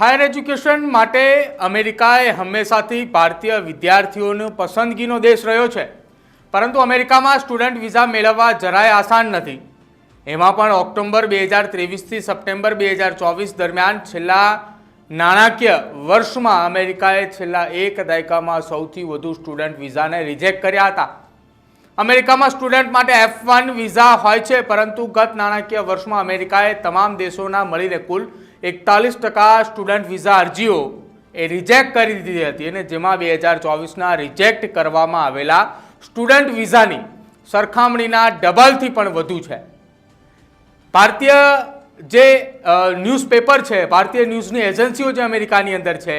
Higher education માટે અમેરિકાએ હંમેશાથી ભારતીય વિદ્યાર્થીઓનો પસંદગીનો દેશ રહ્યો છે, પરંતુ અમેરિકામાં સ્ટુડન્ટ વિઝા મેળવવા જરાય આસાન નથી. એમાં પણ ઓક્ટોબર 2023થી સપ્ટેમ્બર 2024 દરમિયાન છેલ્લા નાણાકીય વર્ષમાં અમેરિકાએ છેલ્લા એક દાયકામાં સૌથી વધુ સ્ટુડન્ટ વિઝાને રિજેક્ટ કર્યા હતા. અમેરિકામાં સ્ટુડન્ટ માટે F1 વિઝા હોય છે, પરંતુ ગત નાણાકીય વર્ષમાં અમેરિકાએ તમામ દેશોના મળીને કુલ 41% સ્ટુડન્ટ વિઝા અરજીઓ રિજેક્ટ કરી દીધી હતી, અને જેમાં 2024ના રિજેક્ટ કરવામાં આવેલા સ્ટુડન્ટ વિઝાની સરખામણીના ડબલથી પણ વધુ છે. ભારતીય જે ન્યૂઝપેપર છે, ભારતીય ન્યૂઝની એજન્સીઓ જે અમેરિકાની અંદર છે,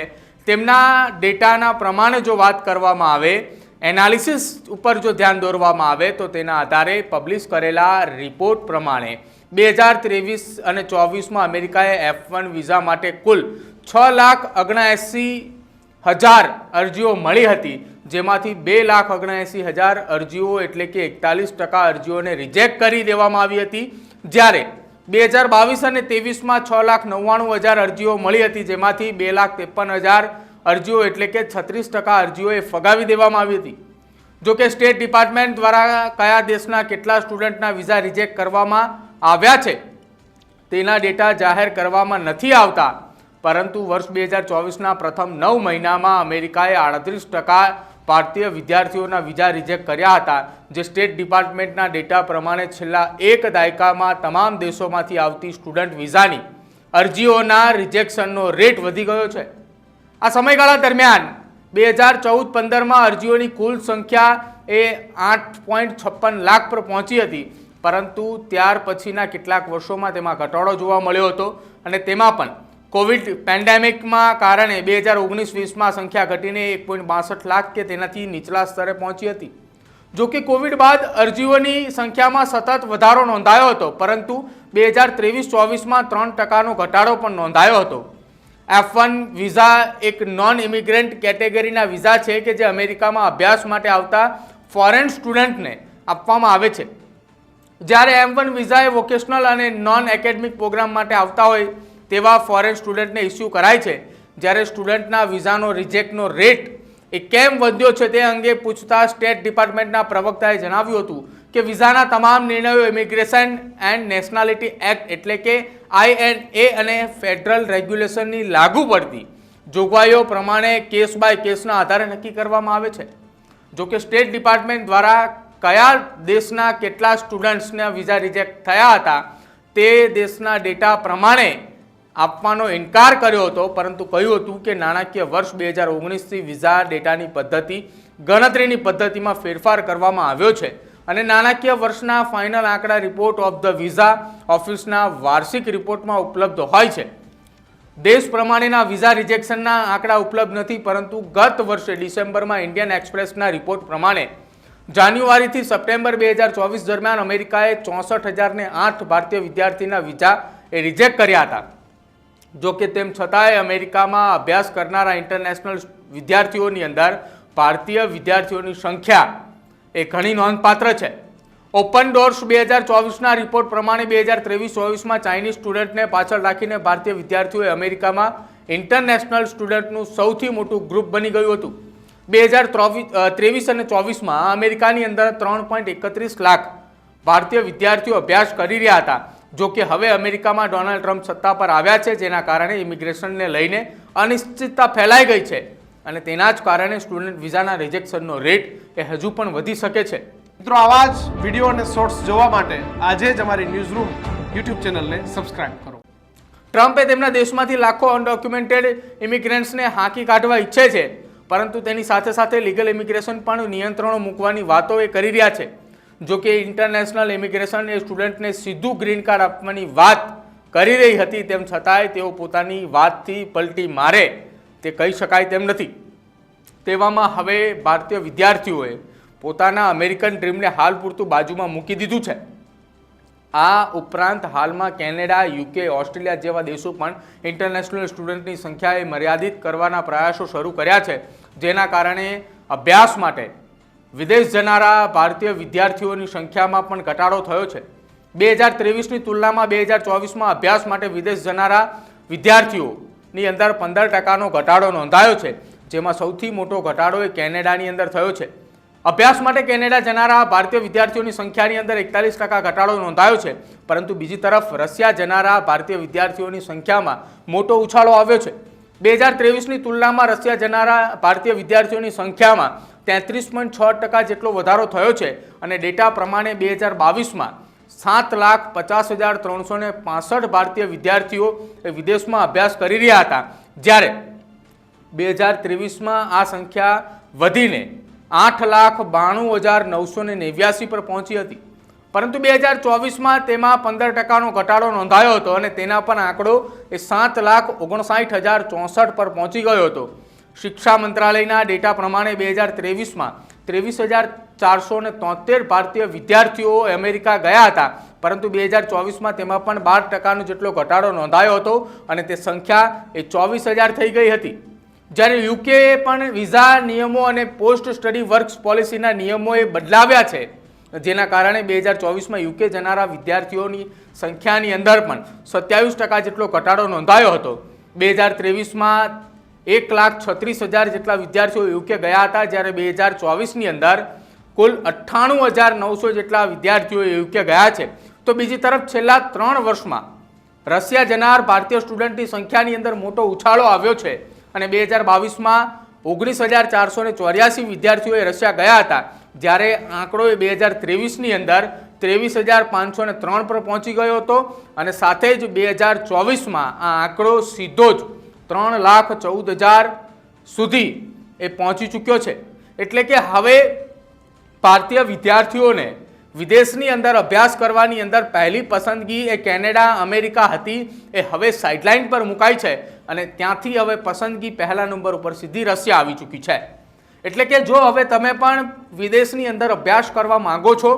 તેમના ડેટાના પ્રમાણે જો વાત કરવામાં આવે, એનાલિસિસ ઉપર જો ધ્યાન દોરવામાં આવે, તો તેના આધારે પબ્લિશ કરેલા રિપોર્ટ પ્રમાણે 2023 અને 24માં અમેરિકાએ F1 વિઝા માટે કુલ 6,79,000 અરજીઓ મળી હતી, જેમાંથી 2,79,000 અરજીઓ એટલે કે 41% અરજીઓને રિજેક્ટ કરી દેવામાં આવી હતી, જ્યારે 2022 અને 23માં 6,99,000 અરજીઓ મળી હતી, જેમાંથી 2,53,000 અરજીઓ એટલે કે 36% અરજીઓએ ફગાવી દેવામાં આવી હતી. જોકે સ્ટેટ ડિપાર્ટમેન્ટ દ્વારા કયા દેશના કેટલા સ્ટુડન્ટના વિઝા રિજેક્ટ કરવામાં આવ્યા છે તેના ડેટા જાહેર કરવામાં નથી આવતા, પરંતુ વર્ષ 2024ના પ્રથમ 9 મહિનામાં અમેરિકાએ 38% ભારતીય વિદ્યાર્થીઓના વિઝા રિજેક્ટ કર્યા હતા, જે સ્ટેટ ડિપાર્ટમેન્ટના ડેટા પ્રમાણે છેલ્લા એક દાયકામાં તમામ દેશોમાંથી આવતી સ્ટુડન્ટ વિઝાની અરજીઓના રિજેક્શનનો રેટ વધી ગયો છે. આ સમયગાળા દરમિયાન 2014-15માં અરજીઓની કુલ સંખ્યા એ 8.56 લાખ પર પહોંચી હતી, પરંતુ ત્યાર પછીના કેટલાક વર્ષોમાં તેમાં ઘટાડો જોવા મળ્યો હતો, અને તેમાં પણ કોવિડ પેન્ડેમિકમાં કારણે 2019-20માં સંખ્યા ઘટીને 1.62 લાખ કે તેનાથી નીચલા સ્તરે પહોંચી હતી. જોકે કોવિડ બાદ અરજીઓની સંખ્યામાં સતત વધારો નોંધાયો હતો, પરંતુ 2023-24માં 3%નો ઘટાડો પણ નોંધાયો હતો. F1 વિઝા એક નોન ઇમિગ્રન્ટ કેટેગરીના વિઝા છે કે જે અમેરિકામાં અભ્યાસ માટે આવતા ફોરેન સ્ટુડન્ટને આપવામાં આવે છે, જ્યારે M1 વિઝા એ વોકેશનલ અને નોન એકેડમિક પ્રોગ્રામ માટે આવતા હોય તેવા ફોરેન સ્ટુડન્ટને ઇસ્યુ કરાય છે. જ્યારે સ્ટુડન્ટના વિઝાનો રિજેક્ટનો રેટ એ કેમ વધ્યો છે તે અંગે પૂછતા સ્ટેટ ડિપાર્ટમેન્ટના પ્રવક્તાએ જણાવ્યું હતું કે વિઝાના તમામ નિર્ણયો ઇમિગ્રેશન એન્ડ નેશનાલિટી એક્ટ એટલે કે INA અને ફેડરલ રેગ્યુલેશનની લાગુ પડતી જોગવાઈઓ પ્રમાણે કેસ બાય કેસના આધારે નક્કી કરવામાં આવે છે. જોકે સ્ટેટ ડિપાર્ટમેન્ટ દ્વારા કયા દેશના કેટલા સ્ટુડન્ટ્સના વિઝા રિજેક્ટ થયા હતા તે દેશના ડેટા પ્રમાણે આપવાનો ઇનકાર કર્યો હતો, પરંતુ કહ્યું હતું કે નાણાકીય વર્ષ 2019થી વિઝા ડેટાની પદ્ધતિ ગણતરીની પદ્ધતિમાં ફેરફાર કરવામાં આવ્યો છે, અને નાણાકીય વર્ષના ફાઇનલ આંકડા રિપોર્ટ ઓફ ધ વિઝા ઓફિસના વાર્ષિક રિપોર્ટમાં ઉપલબ્ધ હોય છે. દેશ પ્રમાણેના વિઝા રિજેક્શનના આંકડા ઉપલબ્ધ નથી, પરંતુ ગત વર્ષે ડિસેમ્બરમાં ઇન્ડિયન એક્સપ્રેસના રિપોર્ટ પ્રમાણે જાન્યુઆરીથી સપ્ટેમ્બર 2024 દરમિયાન અમેરિકાએ 64,008 ભારતીય વિદ્યાર્થીના વિઝા રિજેક્ટ કર્યા હતા. જોકે તેમ છતાંય અમેરિકામાં અભ્યાસ કરનારા ઇન્ટરનેશનલ વિદ્યાર્થીઓની અંદર ભારતીય વિદ્યાર્થીઓની સંખ્યા એ ઘણી નોંધપાત્ર છે. ઓપન ડોર્સ 2024ના રિપોર્ટ પ્રમાણે 2023-24માં ચાઇનીઝ સ્ટુડન્ટને પાછળ રાખીને ભારતીય વિદ્યાર્થીઓએ અમેરિકામાં ઇન્ટરનેશનલ સ્ટુડન્ટનું સૌથી મોટું ગ્રુપ બની ગયું હતું. 2023 અને 24માં અમેરિકાની અંદર 3.31 લાખ ભારતીય વિદ્યાર્થીઓ અભ્યાસ કરી રહ્યા હતા. જોકે હવે અમેરિકામાં ડોનાલ્ડ ટ્રમ્પ સત્તા પર આવ્યા છે, જેના કારણે ઇમિગ્રેશનને લઈને અનિશ્ચિતતા ફેલાઈ ગઈ છે, અને તેના જ કારણે સ્ટુડન્ટ વિઝાના રિજેક્શનનો રેટ એ હજુ પણ વધી શકે છે. મિત્રો, આવા જ વિડીયો અને શોર્ટ્સ જોવા માટે આજે જ અમારી ન્યૂઝરૂમ યુટ્યુબ ચેનલને સબસ્ક્રાઇબ કરો. ટ્રમ્પે તેમના દેશમાંથી લાખો અનડોક્યુમેન્ટેડ ઇમિગ્રન્ટ્સને હાંકી કાઢવા ઈચ્છે છે, પરંતુ તેની સાથે સાથે લીગલ ઇમિગ્રેશન પણ નિયંત્રણો મૂકવાની વાતો એ કરી રહ્યા છે. જોકે ઇન્ટરનેશનલ ઇમિગ્રેશન એ સ્ટુડન્ટને સીધું ગ્રીન કાર્ડ આપવાની વાત કરી રહી હતી, તેમ છતાંય તેઓ પોતાની વાતથી પલટી મારે તે કહી શકાય તેમ નથી. તેવામાં હવે ભારતીય વિદ્યાર્થીઓએ પોતાના અમેરિકન ડ્રીમને હાલ પૂરતું બાજુમાં મૂકી દીધું છે. આ ઉપરાંત હાલમાં કેનેડા, UK, ઓસ્ટ્રેલિયા જેવા દેશો પણ ઇન્ટરનેશનલ સ્ટુડન્ટની સંખ્યાએ મર્યાદિત કરવાના પ્રયાસો શરૂ કર્યા છે, જેના કારણે અભ્યાસ માટે વિદેશ જનારા ભારતીય વિદ્યાર્થીઓની સંખ્યામાં પણ ઘટાડો થયો છે. 2023ની તુલનામાં 2024માં અભ્યાસ માટે વિદેશ જનારા વિદ્યાર્થીઓ ની અંદર 15% ઘટાડો નોંધાયો છે, જેમાં સૌથી મોટો ઘટાડો એ કેનેડાની અંદર થયો છે. અભ્યાસ માટે કેનેડા જનારા ભારતીય વિદ્યાર્થીઓની સંખ્યાની અંદર 41% ઘટાડો નોંધાયો છે, પરંતુ બીજી તરફ રશિયા જનારા ભારતીય વિદ્યાર્થીઓની સંખ્યામાં મોટો ઉછાળો આવ્યો છે. 2023ની તુલનામાં રશિયા જનારા ભારતીય વિદ્યાર્થીઓની સંખ્યામાં 33.6% જેટલો વધારો થયો છે અને ડેટા પ્રમાણે 2022માં 7,50,365 ભારતીય વિદ્યાર્થીઓ વિદેશમાં અભ્યાસ કરી રહ્યા હતા, જ્યારે 2023માં આ સંખ્યા વધીને 8,92,989 પર પહોંચી હતી. પરંતુ 2024માં તેમાં 15%નો ઘટાડો નોંધાયો હતો અને તેના પણ આંકડો એ 7,59,064 પર પહોંચી ગયો હતો. શિક્ષા મંત્રાલયના ડેટા પ્રમાણે 2023માં 23,473 ભારતીય વિદ્યાર્થીઓ અમેરિકા ગયા હતા, પરંતુ 2024માં તેમાં પણ 12% જેટલો ઘટાડો નોંધાયો હતો અને તે સંખ્યા એ 24,000 થઈ ગઈ હતી. જ્યારે યુકેએ પણ વિઝા નિયમો અને પોસ્ટ સ્ટડી વર્ક્સ પોલિસીના નિયમોએ બદલાવ્યા છે, જેના કારણે 2024માં યુકે જનારા વિદ્યાર્થીઓની સંખ્યાની અંદર પણ 27% જેટલો ઘટાડો નોંધાયો હતો. 2023માં 1,36,000 જેટલા વિદ્યાર્થીઓ યુકે ગયા હતા, જ્યારે 2024ની અંદર કુલ 98,900 જેટલા વિદ્યાર્થીઓ યુકે ગયા છે. તો બીજી તરફ છેલ્લા 3 વર્ષમાં રશિયા જનાર ભારતીય સ્ટુડન્ટની સંખ્યાની અંદર મોટો ઉછાળો આવ્યો છે અને 2022માં 19,484 વિદ્યાર્થીઓએ રશિયા ગયા હતા, જ્યારે આંકડો એ 2023ની અંદર 23,503 પર પહોંચી ગયો હતો અને સાથે જ 2024માં આ આંકડો સીધો જ 3,14,000 સુધી એ પહોંચી ચૂક્યો છે. એટલે કે હવે ભારતીય વિદ્યાર્થીઓને વિદેશની અંદર અભ્યાસ કરવાની અંદર પહેલી પસંદગી એ કેનેડા, અમેરિકા હતી, એ હવે સાઇડલાઇન પર મુકાઈ છે અને ત્યાંથી હવે પસંદગી પહેલા નંબર ઉપર સીધી રશિયા આવી ચૂકી છે. એટલે કે જો હવે તમે પણ વિદેશની અંદર અભ્યાસ કરવા માંગો છો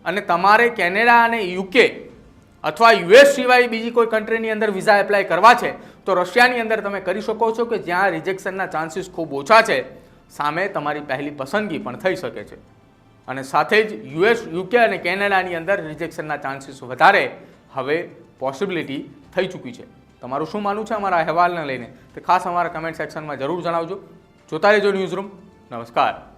અને તમારે કેનેડા અને યુકે અથવા યુએસ સિવાય બીજી કોઈ કન્ટ્રીની અંદર વિઝા એપ્લાય કરવા છે, તો રશિયાની અંદર તમે કરી શકો છો કે જ્યાં રિજેક્શનના ચાન્સીસ ખૂબ ઓછા છે, સામે તમારી પહેલી પસંદગી પણ થઈ શકે છે અને સાથે જ યુએસ, યુકે અને કેનેડાની અંદર રિજેક્શનના ચાન્સીસ વધારે હવે પોસિબિલિટી થઈ ચૂકી છે. તમારું શું માનવું છે અમારા અહેવાલને લઈને તે ખાસ અમારા કમેન્ટ સેક્શનમાં જરૂર જણાવજો. જોતા રહેજો ન્યૂઝરૂમ. નમસ્કાર.